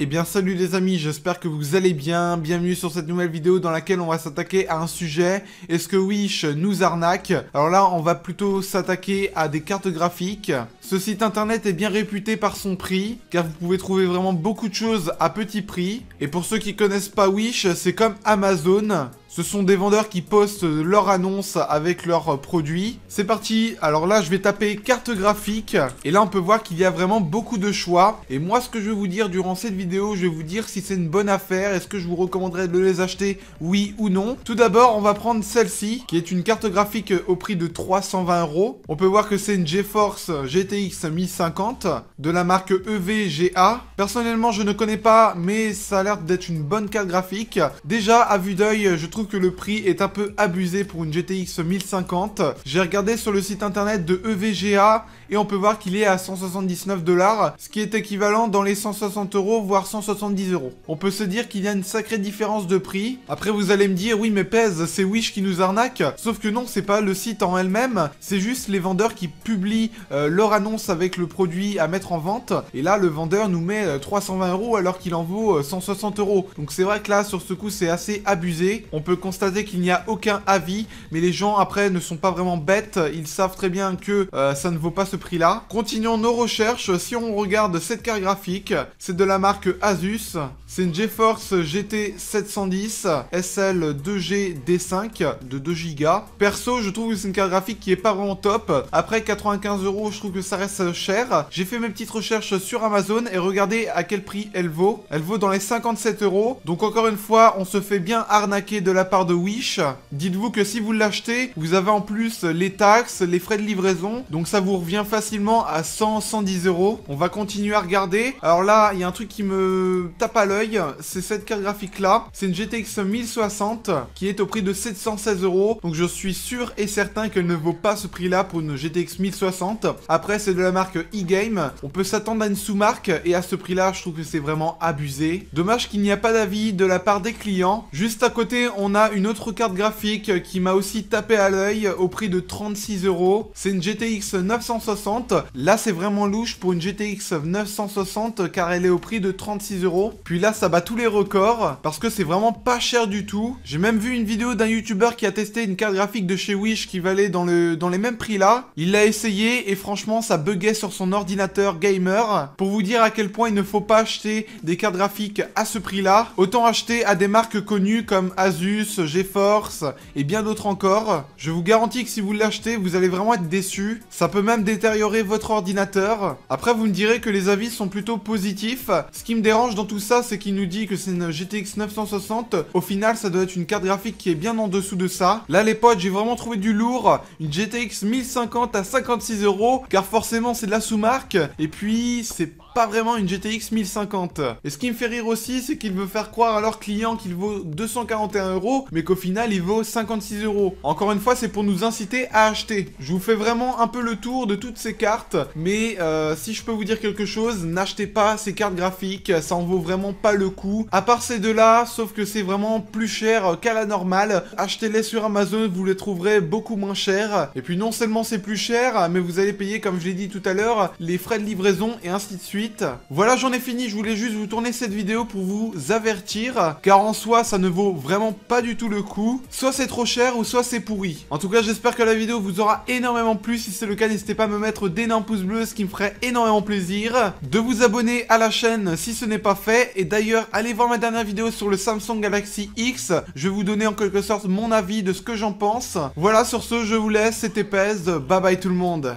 Eh bien salut les amis, j'espère que vous allez bien, bienvenue sur cette nouvelle vidéo dans laquelle on va s'attaquer à un sujet, est-ce que Wish nous arnaque? Alors là on va plutôt s'attaquer à des cartes graphiques. Ce site internet est bien réputé par son prix, car vous pouvez trouver vraiment beaucoup de choses à petit prix. Et pour ceux qui connaissent pas Wish, c'est comme Amazon. Ce sont des vendeurs qui postent leurs annonces avec leurs produits. C'est parti, alors là je vais taper carte graphique. Et là on peut voir qu'il y a vraiment beaucoup de choix. Et moi ce que je vais vous dire durant cette vidéo, je vais vous dire si c'est une bonne affaire. Est-ce que je vous recommanderais de les acheter, oui ou non? Tout d'abord on va prendre celle-ci, qui est une carte graphique au prix de 320 €. On peut voir que c'est une GeForce GTX 1050 de la marque EVGA. Personnellement je ne connais pas, mais ça a l'air d'être une bonne carte graphique. Déjà à vue d'œil, je trouve que le prix est un peu abusé pour une GTX 1050. J'ai regardé sur le site internet de EVGA et on peut voir qu'il est à 179 $, ce qui est équivalent dans les 160 €, voire 170 €. On peut se dire qu'il y a une sacrée différence de prix. Après vous allez me dire, oui mais pèse, c'est Wish qui nous arnaque. Sauf que non, c'est pas le site en elle-même, c'est juste les vendeurs qui publient leur annonce avec le produit à mettre en vente. Et là le vendeur nous met 320 € alors qu'il en vaut 160 €. Donc c'est vrai que là sur ce coup c'est assez abusé. On peut constater qu'il n'y a aucun avis, mais les gens après ne sont pas vraiment bêtes, ils savent très bien que ça ne vaut pas ce prix-là. Continuons nos recherches. Si on regarde cette carte graphique, c'est de la marque Asus. C'est une GeForce GT 710 SL 2G D5 de 2 Go. Perso, je trouve que c'est une carte graphique qui est pas vraiment top. Après 95 €, je trouve que ça reste cher. J'ai fait mes petites recherches sur Amazon et regardez à quel prix elle vaut. Elle vaut dans les 57 €. Donc encore une fois, on se fait bien arnaquer de la part de Wish. Dites-vous que si vous l'achetez, vous avez en plus les taxes, les frais de livraison. Donc ça vous revient facilement à 100-110 €. On va continuer à regarder. Alors là, il y a un truc qui me tape à l'œil. C'est cette carte graphique là. C'est une GTX 1060 qui est au prix de 716 €. Donc je suis sûr et certain qu'elle ne vaut pas ce prix là pour une GTX 1060. Après c'est de la marque eGame. On peut s'attendre à une sous-marque et à ce prix là je trouve que c'est vraiment abusé. Dommage qu'il n'y a pas d'avis de la part des clients. Juste à côté on a une autre carte graphique qui m'a aussi tapé à l'œil au prix de 36 €. C'est une GTX 960. Là c'est vraiment louche pour une GTX 960 car elle est au prix de 36 €. Puis là ça bat tous les records parce que c'est vraiment pas cher du tout. J'ai même vu une vidéo d'un youtubeur qui a testé une carte graphique de chez Wish qui valait dans les mêmes prix là. Il l'a essayé et franchement ça buguait sur son ordinateur gamer. Pour vous dire à quel point il ne faut pas acheter des cartes graphiques à ce prix là. Autant acheter à des marques connues comme Asus, GeForce et bien d'autres encore. Je vous garantis que si vous l'achetez, vous allez vraiment être déçu. Ça peut même détériorer votre ordinateur. Après, vous me direz que les avis sont plutôt positifs. Ce qui me dérange dans tout ça, c'est qu'il nous dit que c'est une GTX 960. Au final, ça doit être une carte graphique qui est bien en dessous de ça. Là, les potes, j'ai vraiment trouvé du lourd. Une GTX 1050 à 56 €, car forcément, c'est de la sous-marque. Et puis, c'est pas vraiment une GTX 1050. Et ce qui me fait rire aussi, c'est qu'ils veulent faire croire à leurs clients qu'il vaut 241 €, mais qu'au final, il vaut 56 €. Encore une fois, c'est pour nous inciter à acheter. Je vous fais vraiment un peu le tour de toutes ces cartes, mais si je peux vous dire quelque chose, n'achetez pas ces cartes graphiques, ça en vaut vraiment pas le coup. À part ces deux-là, sauf que c'est vraiment plus cher qu'à la normale. Achetez-les sur Amazon, vous les trouverez beaucoup moins chers. Et puis non seulement c'est plus cher, mais vous allez payer, comme je l'ai dit tout à l'heure, les frais de livraison et ainsi de suite. Voilà, j'en ai fini, je voulais juste vous tourner cette vidéo pour vous avertir, car en soi ça ne vaut vraiment pas du tout le coup. Soit c'est trop cher ou soit c'est pourri. En tout cas j'espère que la vidéo vous aura énormément plu. Si c'est le cas, n'hésitez pas à me mettre d'énormes pouces bleus, ce qui me ferait énormément plaisir. De vous abonner à la chaîne si ce n'est pas fait. Et d'ailleurs allez voir ma dernière vidéo sur le Samsung Galaxy X. Je vais vous donner en quelque sorte mon avis de ce que j'en pense. Voilà, sur ce je vous laisse, c'était Pez, bye bye tout le monde.